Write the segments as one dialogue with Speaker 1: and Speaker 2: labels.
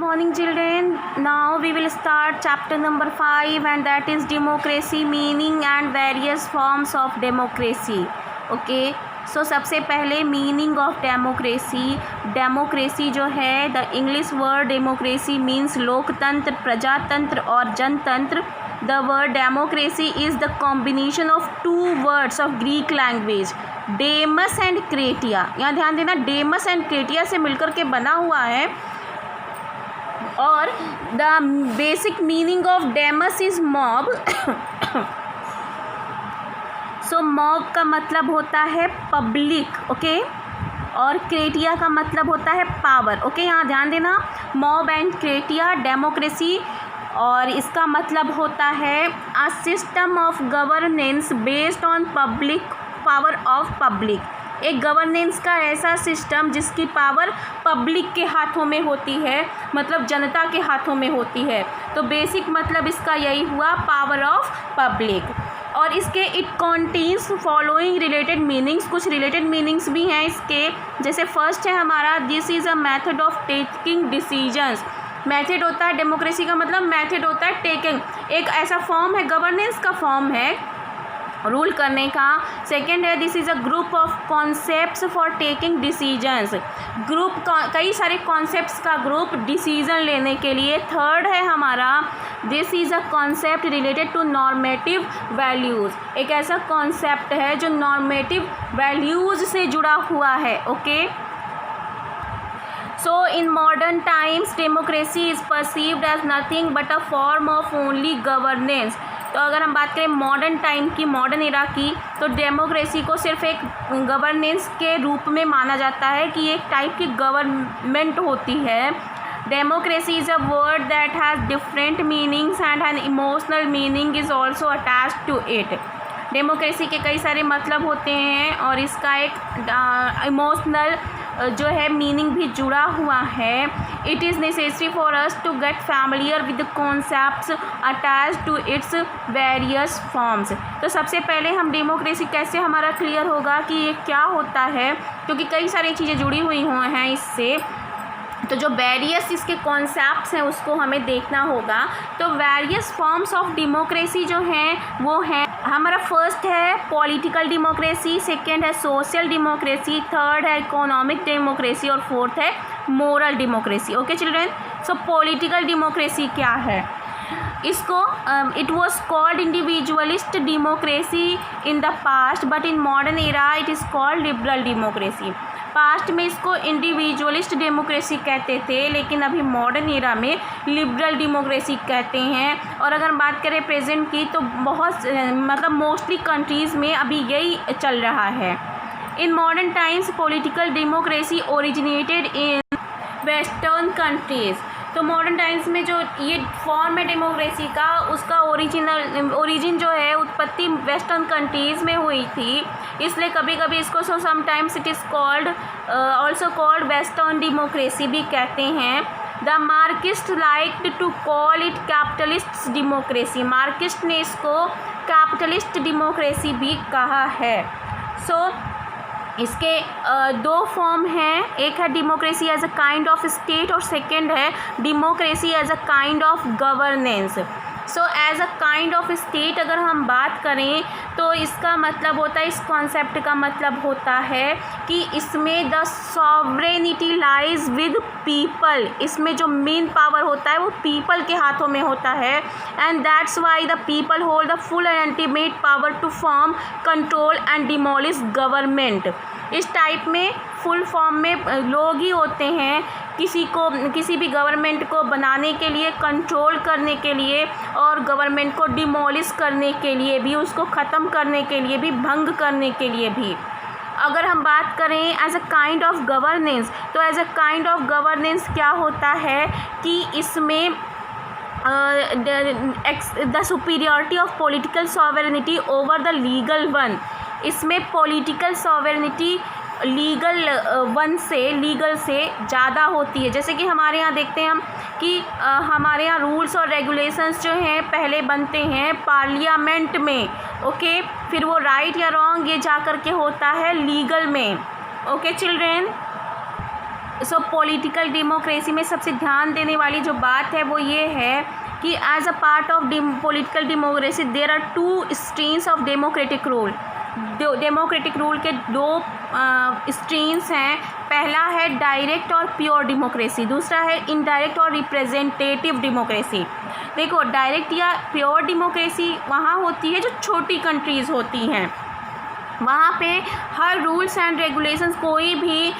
Speaker 1: morning children. Now we will start chapter number 5 and that is democracy, meaning and various forms of democracy. Okay. So सबसे पहले meaning of democracy. Democracy जो है the English word democracy means लोकतंत्र, प्रजातंत्र और जनतंत्र. The word democracy is the combination of two words of Greek language demos and kratia. यहाँ ध्यान देना, डेमस एंड क्रेटिया से मिलकर के बना हुआ है. और the basic meaning of demos is mob. So mob का मतलब होता है पब्लिक. ओके. और क्रेटिया का मतलब होता है पावर. ओके. यहाँ ध्यान देना, मॉब एंड क्रेटिया डेमोक्रेसी, और इसका मतलब होता है a system of governance based on public power of public. एक गवर्नेंस का ऐसा सिस्टम जिसकी पावर पब्लिक के हाथों में होती है, मतलब जनता के हाथों में होती है. तो बेसिक मतलब इसका यही हुआ, पावर ऑफ पब्लिक. और इसके it contains following related meanings. कुछ रिलेटेड मीनिंग्स भी हैं इसके. जैसे फर्स्ट है हमारा, this is a method of taking decisions. Method होता है, डेमोक्रेसी का मतलब मेथड होता है टेकिंग. एक ऐसा फॉर्म है, गवर्नेंस का फॉर्म है रूल करने का. सेकेंड है, this is a group of concepts for taking decisions. Group, कई सारे कॉन्सेप्ट्स का ग्रुप डिसीजन लेने के लिए. थर्ड है हमारा, this is a concept related to normative values. एक ऐसा कॉन्सेप्ट है जो नॉर्मेटिव वैल्यूज़ से जुड़ा हुआ है. Okay. So in modern times democracy is perceived as nothing but a form of only governance. तो अगर हम बात करें मॉडर्न टाइम की, मॉडर्न एरा की, तो डेमोक्रेसी को सिर्फ एक गवर्नेंस के रूप में माना जाता है कि एक टाइप की गवर्नमेंट होती है. Democracy is a word that has different meanings and an emotional meaning is also attached to it. Democracy के कई सारे मतलब होते हैं और इसका एक इमोशनल जो है मीनिंग भी जुड़ा हुआ है. It is necessary for us to get familiar with the concepts attach to its various forms. तो सबसे पहले हम डेमोक्रेसी कैसे हमारा क्लियर होगा कि ये क्या होता है, क्योंकि कई सारी चीज़ें जुड़ी हुई हैं इससे. तो जो वेरियस इसके कॉन्सेप्ट्स हैं उसको हमें देखना होगा. तो वेरियस फॉर्म्स ऑफ डेमोक्रेसी जो हैं वो हैं, हमारा फर्स्ट है पॉलिटिकल डेमोक्रेसी, सेकंड है सोशल डेमोक्रेसी, थर्ड है इकोनॉमिक डेमोक्रेसी और फोर्थ है मोरल डेमोक्रेसी. Okay children. सो पॉलिटिकल डेमोक्रेसी क्या है, इसको it was called individualist democracy in the past but in modern era it is called liberal democracy. Past में इसको individualist democracy कहते थे, लेकिन अभी मॉडर्न एरा में लिबरल डेमोक्रेसी कहते हैं. और अगर हम बात करें प्रेजेंट की, तो बहुत मतलब मोस्टली कंट्रीज़ में अभी यही चल रहा है. In modern times political democracy originated in western countries. तो मॉडर्न टाइम्स में जो ये फॉर्म है डेमोक्रेसी का, उसका ओरिजिन जो है उत्पत्ति वेस्टर्न कंट्रीज़ में हुई थी. इसलिए कभी कभी इसको sometimes it is called also called western democracy भी कहते हैं. The Marxist like to call it capitalist democracy. Marxist ने इसको कैपिटलिस्ट डेमोक्रेसी भी कहा है. सो इसके दो फॉर्म हैं, एक है democracy as a kind of state और सेकंड है democracy as a kind of governance. So as a kind of state अगर हम बात करें तो इसका मतलब होता है, इस कॉन्सेप्ट का मतलब होता है कि इसमें the sovereignty lies with people. इसमें जो मेन पावर होता है वो पीपल के हाथों में होता है. And that's why the people hold the full and ultimate power to form, control and demolish government. इस टाइप में फुल फॉर्म में लोग ही होते हैं किसी भी गवर्नमेंट को बनाने के लिए, कंट्रोल करने के लिए और गवर्नमेंट को डिमोलिश करने के लिए भी, उसको ख़त्म करने के लिए भी, भंग करने के लिए भी. अगर हम बात करें as a kind of governance, तो as a kind of governance क्या होता है कि इसमें the superiority of political sovereignty over the legal one. इसमें पॉलिटिकल सॉवरेनिटी लीगल वन से, लीगल से ज़्यादा होती है. जैसे कि हमारे यहाँ देखते हैं हम कि हमारे यहाँ रूल्स और रेगुलेशंस जो हैं पहले बनते हैं पार्लियामेंट में. ओके. फिर वो राइट या रॉन्ग ये जा कर के होता है लीगल में. Okay children. सो पॉलिटिकल डेमोक्रेसी में सबसे ध्यान देने वाली जो बात है वो ये है कि as a part of political democracy there are two streams of democratic rule. Democratic rule के दो स्ट्रीम्स हैं। पहला है डायरेक्ट और प्योर डेमोक्रेसी, दूसरा है इनडायरेक्ट और रिप्रेजेंटेटिव डेमोक्रेसी। देखो, डायरेक्ट या प्योर डेमोक्रेसी वहाँ होती है जो छोटी कंट्रीज़ होती हैं, वहाँ पे हर रूल्स एंड रेगुलेशंस कोई भी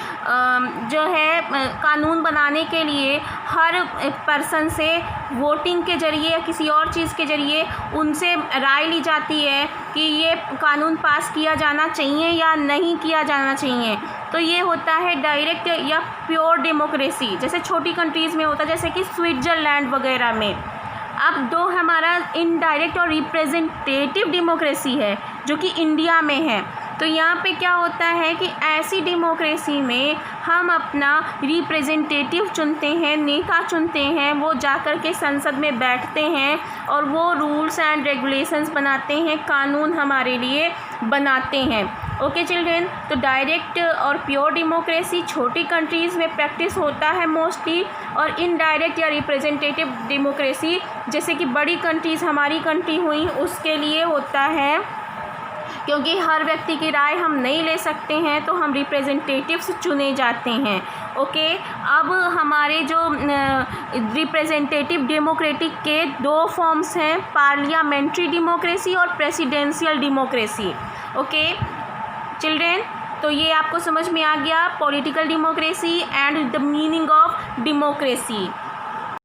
Speaker 1: जो है कानून बनाने के लिए हर पर्सन से वोटिंग के ज़रिए या किसी और चीज़ के ज़रिए उनसे राय ली जाती है कि ये कानून पास किया जाना चाहिए या नहीं किया जाना चाहिए। तो ये होता है डायरेक्ट या प्योर डेमोक्रेसी, जैसे छोटी कंट्रीज़ में होता है, जैसे कि स्विट्ज़रलैंड वगैरह में। अब दो हमारा इनडायरेक्ट और रिप्रेजेंटेटिव डेमोक्रेसी है जो कि इंडिया में है। तो यहाँ पे क्या होता है कि ऐसी डेमोक्रेसी में हम अपना रिप्रेजेंटेटिव चुनते हैं, नेता चुनते हैं, वो जाकर के संसद में बैठते हैं और वो रूल्स एंड रेगुलेशंस बनाते हैं, कानून हमारे लिए बनाते हैं। ओके चिल्ड्रेन, तो डायरेक्ट और प्योर डेमोक्रेसी छोटी कंट्रीज़ में प्रैक्टिस होता है मोस्टली, और इनडायरेक्ट या रिप्रेजेंटेटिव डेमोक्रेसी जैसे कि बड़ी कंट्रीज़ हमारी कंट्री हुई उसके लिए होता है, क्योंकि हर व्यक्ति की राय हम नहीं ले सकते हैं तो हम रिप्रेजेंटेटिव्स चुने जाते हैं। ओके, अब हमारे जो रिप्रेजेंटेटिव डेमोक्रेटिक के दो फॉर्म्स हैं, पार्लियामेंट्री डेमोक्रेसी और प्रेसिडेंशियल डेमोक्रेसी। ओके चिल्ड्रेन, तो ये आपको समझ में आ गया political democracy and the meaning of democracy.